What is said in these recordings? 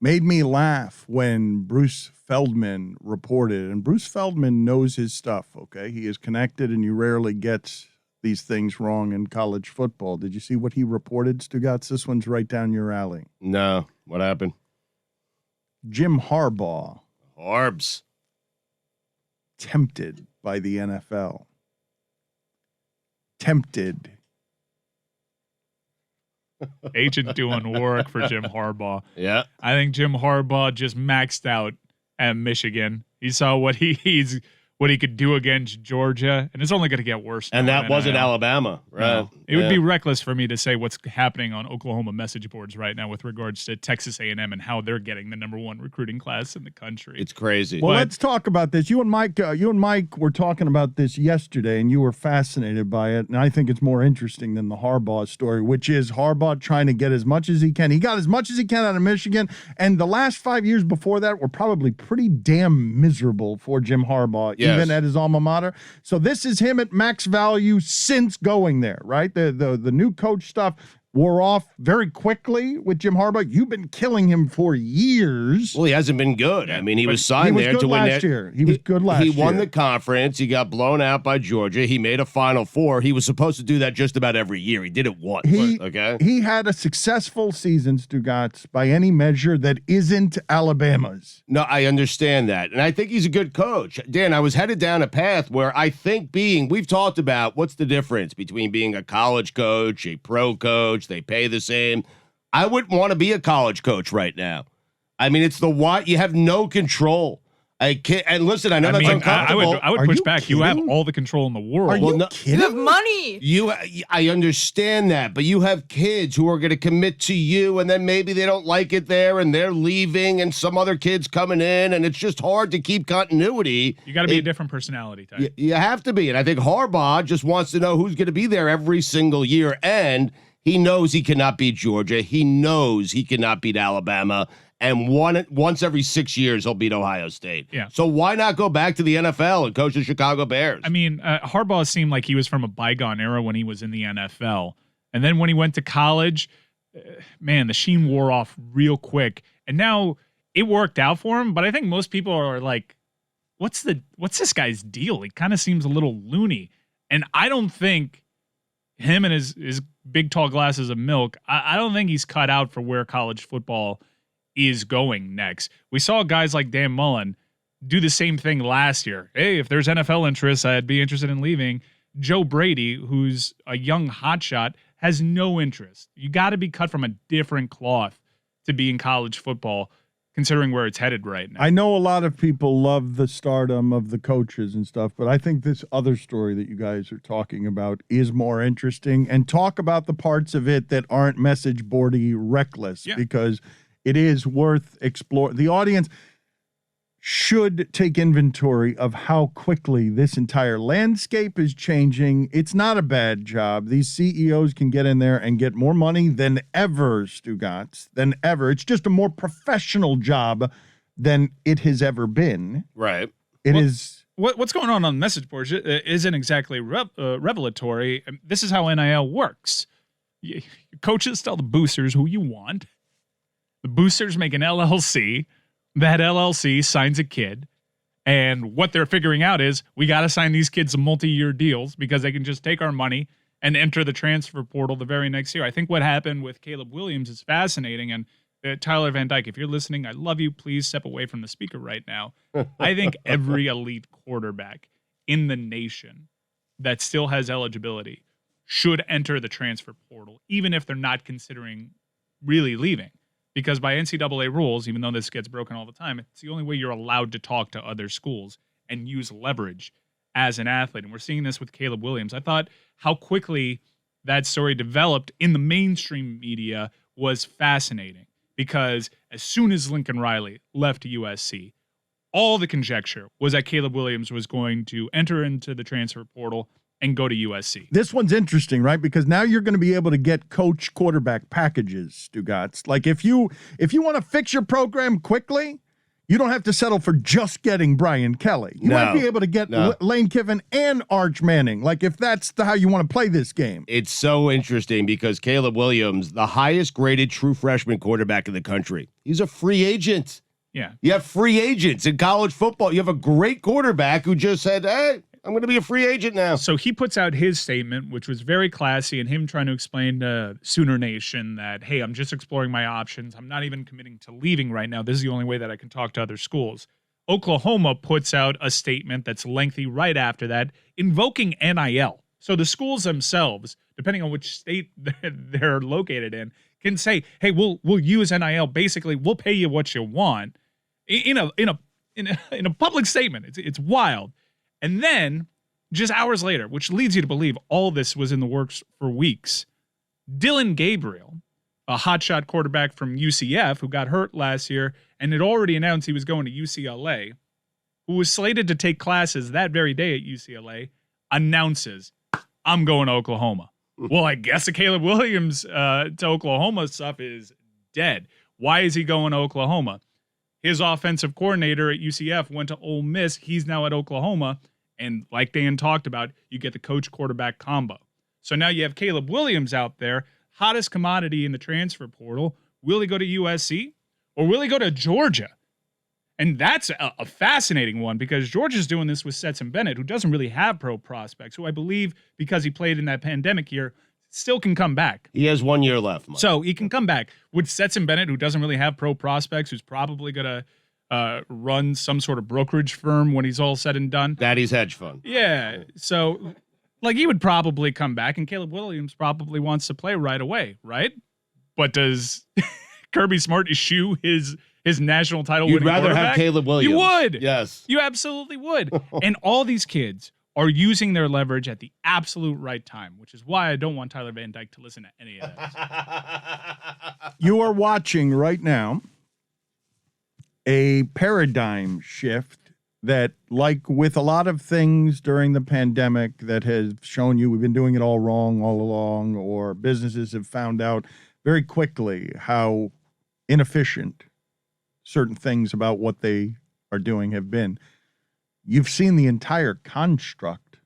made me laugh when Bruce Feldman reported, and Bruce Feldman knows his stuff, okay? He is connected, and you rarely get these things wrong in college football. Did you see what he reported, Stugotz? This one's right down your alley. No. What happened? Jim Harbaugh. Harbs. Tempted by the NFL. Tempted. Agent doing work for Jim Harbaugh. Yeah. I think Jim Harbaugh just maxed out at Michigan. He saw what he could do against Georgia, and it's only going to get worse. And that wasn't Alabama, right? No. It would be reckless for me to say what's happening on Oklahoma message boards right now with regards to Texas A&M and how they're getting the #1 recruiting class in the country. It's crazy. Well, let's talk about this. You and Mike were talking about this yesterday, and you were fascinated by it. And I think it's more interesting than the Harbaugh story, which is Harbaugh trying to get as much as he can. He got as much as he can out of Michigan, and the last 5 years before that were probably pretty damn miserable for Jim Harbaugh, even at his alma mater. So this is him at max value since going there, right? The new coach stuff wore off very quickly with Jim Harbaugh. You've been killing him for years. Well, he hasn't been good. I mean, he was signed there to win last year. He was good last year. He won the conference. He got blown out by Georgia. He made a Final Four. He was supposed to do that just about every year. He did it once. He had a successful season, Stugotz, by any measure that isn't Alabama's. No, I understand that. And I think he's a good coach. Dan, I was headed down a path where I think we've talked about what's the difference between being a college coach, a pro coach. They pay the same. I wouldn't want to be a college coach right now. I mean, it's you have no control. I can't. And listen, I know that's uncomfortable. I would push back. Kidding? You have all the control in the world. Are you kidding? You have money. I understand that, but you have kids who are going to commit to you, and then maybe they don't like it there, and they're leaving, and some other kids coming in, and it's just hard to keep continuity. You got to be a different personality type. You have to be, and I think Harbaugh just wants to know who's going to be there every single year, and he knows he cannot beat Georgia. He knows he cannot beat Alabama. And once every 6 years, he'll beat Ohio State. Yeah. So why not go back to the NFL and coach the Chicago Bears? I mean, Harbaugh seemed like he was from a bygone era when he was in the NFL. And then when he went to college, man, the sheen wore off real quick. And now it worked out for him. But I think most people are like, what's this guy's deal? He kind of seems a little loony. And I don't think him and his big, tall glasses of milk, I don't think he's cut out for where college football is going next. We saw guys like Dan Mullen do the same thing last year. Hey, if there's NFL interest, I'd be interested in leaving. Joe Brady, who's a young hotshot, has no interest. You got to be cut from a different cloth to be in college football, considering where it's headed right now. I know a lot of people love the stardom of the coaches and stuff, but I think this other story that you guys are talking about is more interesting. And talk about the parts of it that aren't message boardy reckless, because it is worth exploring. The audience should take inventory of how quickly this entire landscape is changing. It's not a bad job. These CEOs can get in there and get more money than ever, Stugotz, than ever. It's just a more professional job than it has ever been. Right. What's going on message boards isn't exactly revelatory. This is how NIL works. Coaches tell the boosters who you want. The boosters make an LLC. That LLC signs a kid. And what they're figuring out is we got to sign these kids some multi-year deals because they can just take our money and enter the transfer portal the very next year. I think what happened with Caleb Williams is fascinating. And Tyler Van Dyke, if you're listening, I love you. Please step away from the speaker right now. I think every elite quarterback in the nation that still has eligibility should enter the transfer portal, even if they're not considering really leaving. Because by NCAA rules, even though this gets broken all the time, it's the only way you're allowed to talk to other schools and use leverage as an athlete. And we're seeing this with Caleb Williams. I thought how quickly that story developed in the mainstream media was fascinating. Because as soon as Lincoln Riley left USC, all the conjecture was that Caleb Williams was going to enter into the transfer portal and go to USC. This one's interesting, right? Because now you're going to be able to get coach quarterback packages, Stugotz. Like if you want to fix your program quickly, You don't have to settle for just getting Brian Kelly. You might be able to get Lane Kiffin and Arch Manning, like if that's how you want to play this game. It's so interesting because Caleb Williams, the highest graded true freshman quarterback in the country, he's a free agent. Yeah. You have free agents in college football. You have a great quarterback who just said, hey, I'm going to be a free agent now. So he puts out his statement, which was very classy, and him trying to explain to Sooner Nation that, hey, I'm just exploring my options. I'm not even committing to leaving right now. This is the only way that I can talk to other schools. Oklahoma puts out a statement that's lengthy right after that, invoking NIL. So the schools themselves, depending on which state they're located in, can say, hey, we'll use NIL. Basically, we'll pay you what you want in a public statement. It's wild. And then, just hours later, which leads you to believe all this was in the works for weeks, Dylan Gabriel, a hotshot quarterback from UCF who got hurt last year and had already announced he was going to UCLA, who was slated to take classes that very day at UCLA, announces, I'm going to Oklahoma. Well, I guess the Caleb Williams to Oklahoma stuff is dead. Why is he going to Oklahoma? His offensive coordinator at UCF went to Ole Miss. He's now at Oklahoma. And like Dan talked about, you get the coach-quarterback combo. So now you have Caleb Williams out there, hottest commodity in the transfer portal. Will he go to USC or will he go to Georgia? And that's a fascinating one because Georgia's doing this with Stetson Bennett, who doesn't really have pro prospects, who I believe, because he played in that pandemic year, still can come back. He has 1 year left, Mike. So he can come back. With Stetson Bennett, who doesn't really have pro prospects, who's probably going to run some sort of brokerage firm when he's all said and done. Daddy's hedge fund. Yeah. So, like, he would probably come back, and Caleb Williams probably wants to play right away, right? But does Kirby Smart eschew his national title winning quarterback? You'd rather have Caleb Williams. You would. Yes. You absolutely would. And all these kids are using their leverage at the absolute right time, which is why I don't want Tyler Van Dyke to listen to any of this. You are watching right now a paradigm shift that, like with a lot of things during the pandemic that has shown you we've been doing it all wrong all along, or businesses have found out very quickly how inefficient certain things about what they are doing have been. You've seen the entire construct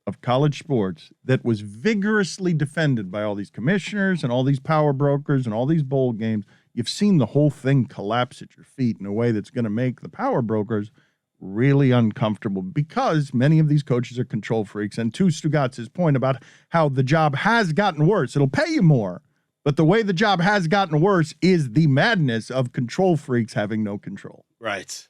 of college sports that was vigorously defended by all these commissioners and all these power brokers and all these bowl games. You've seen the whole thing collapse at your feet in a way that's going to make the power brokers really uncomfortable because many of these coaches are control freaks. And to Stugotz's point about how the job has gotten worse, it'll pay you more. But the way the job has gotten worse is the madness of control freaks having no control. Right.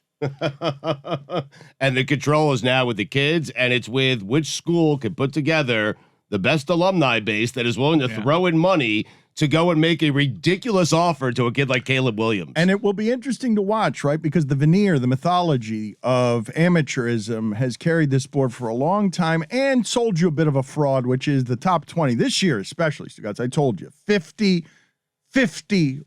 And the control is now with the kids, and it's with which school can put together the best alumni base that is willing to throw in money to go and make a ridiculous offer to a kid like Caleb Williams. And it will be interesting to watch, right? Because the veneer, the mythology of amateurism has carried this sport for a long time and sold you a bit of a fraud, which is the top 20 this year, especially, Stugotz. I told you, 50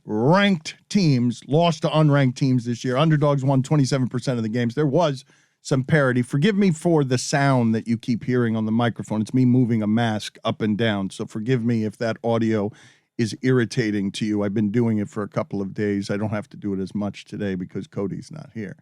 ranked teams lost to unranked teams this year. Underdogs won 27% of the games. There was some parity. Forgive me for the sound that you keep hearing on the microphone. It's me moving a mask up and down. So forgive me if that audio is irritating to you. I've been doing it for a couple of days. I don't have to do it as much today because Cody's not here.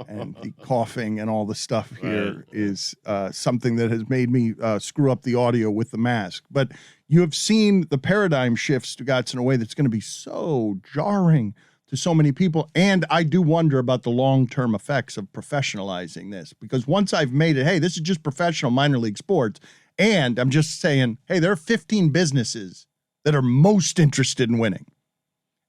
And the coughing and all the stuff here is something that has made me screw up the audio with the mask. But you have seen the paradigm shift, Stugotz, in a way that's going to be so jarring to so many people. And I do wonder about the long-term effects of professionalizing this, because once I've made it, hey, this is just professional minor league sports, and I'm just saying, hey, there are 15 businesses that are most interested in winning.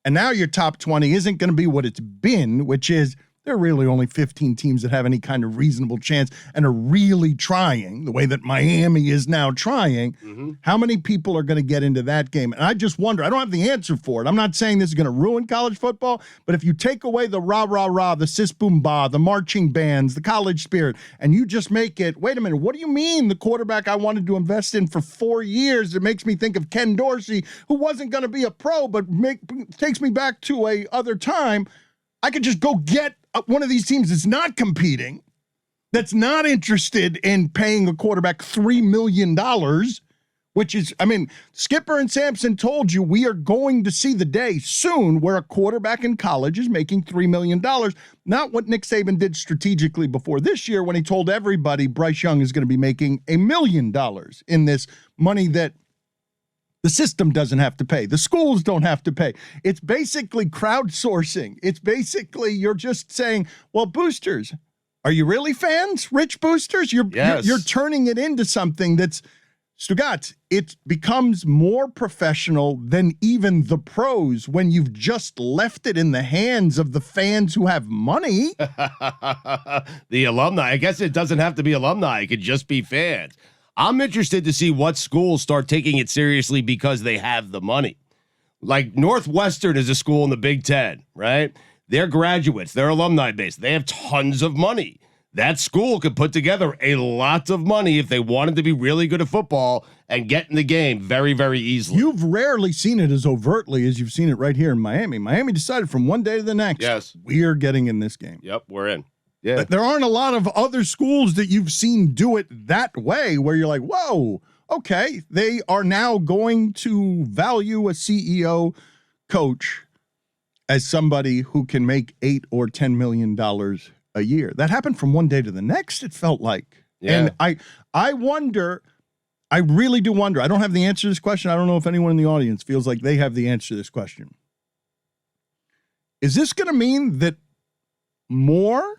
And now your top 20 isn't going to be what it's been, which is there are really only 15 teams that have any kind of reasonable chance and are really trying the way that Miami is now trying. Mm-hmm. How many people are going to get into that game? And I just wonder, I don't have the answer for it. I'm not saying this is going to ruin college football, but if you take away the rah, rah, rah, the sis boom ba, the marching bands, the college spirit, and you just make it, wait a minute, what do you mean the quarterback I wanted to invest in for 4 years? It makes me think of Ken Dorsey, who wasn't going to be a pro, but takes me back to a other time. I could just go get one of these teams that's not competing, that's not interested in paying a quarterback $3 million which is, I mean, Skipper and Sampson told you we are going to see the day soon where a quarterback in college is making $3 million. Not what Nick Saban did strategically before this year when he told everybody Bryce Young is going to be making $1 million in this money that the system doesn't have to pay. The schools don't have to pay. It's basically crowdsourcing. It's basically you're just saying, well, boosters, are you really fans? Rich boosters? You're turning it into something that's, Stugotz, it becomes more professional than even the pros when you've just left it in the hands of the fans who have money. The alumni. I guess it doesn't have to be alumni. It could just be fans. I'm interested to see what schools start taking it seriously because they have the money. Like Northwestern is a school in the Big Ten, right? They're graduates. They're alumni based. They have tons of money. That school could put together a lot of money if they wanted to be really good at football and get in the game very, very easily. You've rarely seen it as overtly as you've seen it right here in Miami. Miami decided from one day to the next, yes, we're getting in this game. Yep, we're in. Yeah. There aren't a lot of other schools that you've seen do it that way where you're like, whoa, okay, they are now going to value a CEO coach as somebody who can make $8 or $10 million a year. That happened from one day to the next, it felt like. Yeah. And I wonder, I really do wonder. I don't have the answer to this question. I don't know if anyone in the audience feels like they have the answer to this question. Is this going to mean that more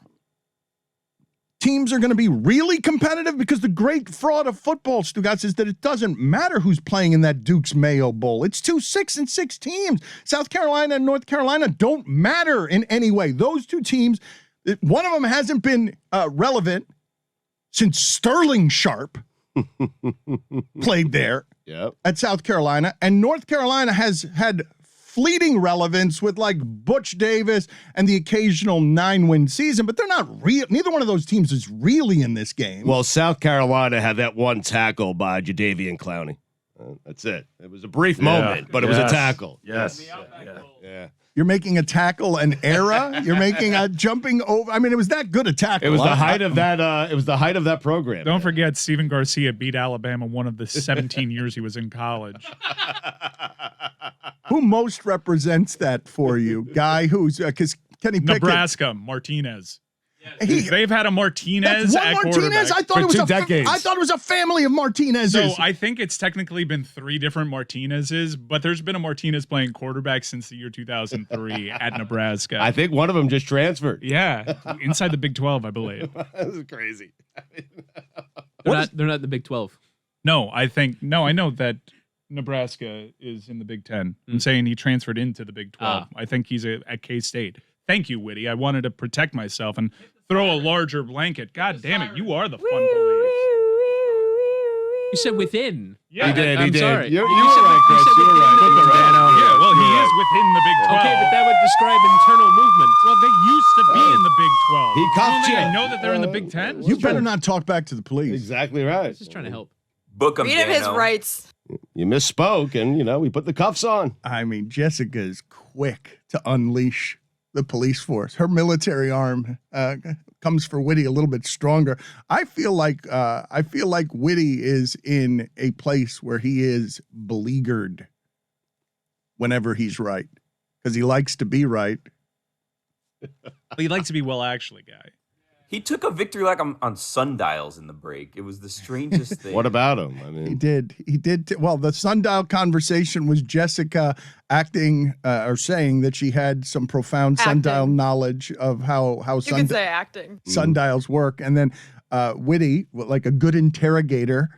teams are going to be really competitive? Because the great fraud of football, Stugotz, is that it doesn't matter who's playing in that Duke's Mayo Bowl. It's 2 6-6 teams. South Carolina and North Carolina don't matter in any way. Those two teams, one of them hasn't been relevant since Sterling Sharp played there at South Carolina. And North Carolina has had fleeting relevance with like Butch Davis and the occasional 9-win season, but they're not real. Neither one of those teams is really in this game. Well, South Carolina had that one tackle by Jadeveon Clowney. That's it. It was a brief moment, but it was a tackle. Yes. Yeah. You're making a tackle an era. You're making a jumping over. I mean, it was that good a tackle. It was the height of that. It was the height of that program. Don't forget, Stephen Garcia beat Alabama one of the 17 years he was in college. Who most represents that for you? Guy who's because Kenny Pickett, Nebraska, Martinez. They've had a Martinez one at Martinez. I thought for it was 2 decades. I thought it was a family of Martinezes. So I think it's technically been 3 different Martinezes, but there's been a Martinez playing quarterback since the year 2003 at Nebraska. I think one of them just transferred. Yeah, inside the Big 12, I believe. This is crazy. They're not in the Big 12. No, I know that Nebraska is in the Big 10. I'm saying he transferred into the Big 12. I think he's at K-State. Thank you, Whitty. I wanted to protect myself and throw a larger blanket. God damn it, you are the fun police. You said within. Yeah, he did. I'm sorry. You were right, Chris. You were right. Yeah, well, he is within the Big 12. Okay, but that would describe internal movement. Well, they used to be in the Big 12. He cuffed you. I know that they're in the Big 10. You better not talk back to the police. Exactly right. Just trying to help. Book him, Read him his rights. You misspoke, and we put the cuffs on. I mean, Jessica is quick to unleash the police force. Her military arm comes for Whitty a little bit stronger. I feel like Whitty is in a place where he is beleaguered whenever he's right because he likes to be right. He likes to be well, actually, guy. He took a victory like on sundials in the break. It was the strangest thing. What about him? I mean, he did. Well, the sundial conversation was Jessica acting or saying that she had some profound sundial knowledge of how You can say acting. sundials work. And then Whitty, like a good interrogator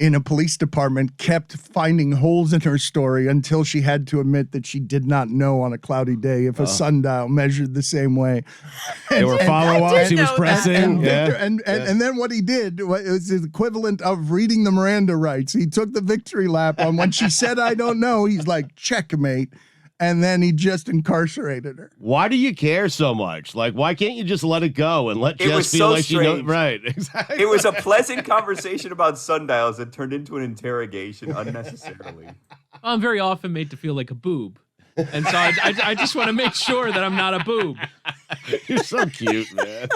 in a police department, kept finding holes in her story until she had to admit that she did not know on a cloudy day if a sundial measured the same way. There were follow-ups he was pressing. And then what he did was the equivalent of reading the Miranda rights. He took the victory lap on when she said, I don't know. He's like, checkmate. And then he just incarcerated her. Why do you care so much? Like, why can't you just let it go and let Jess feel like she knows? Right, exactly. It was a pleasant conversation about sundials that turned into an interrogation unnecessarily. I'm very often made to feel like a boob. And so I just want to make sure that I'm not a boob. You're so cute, man.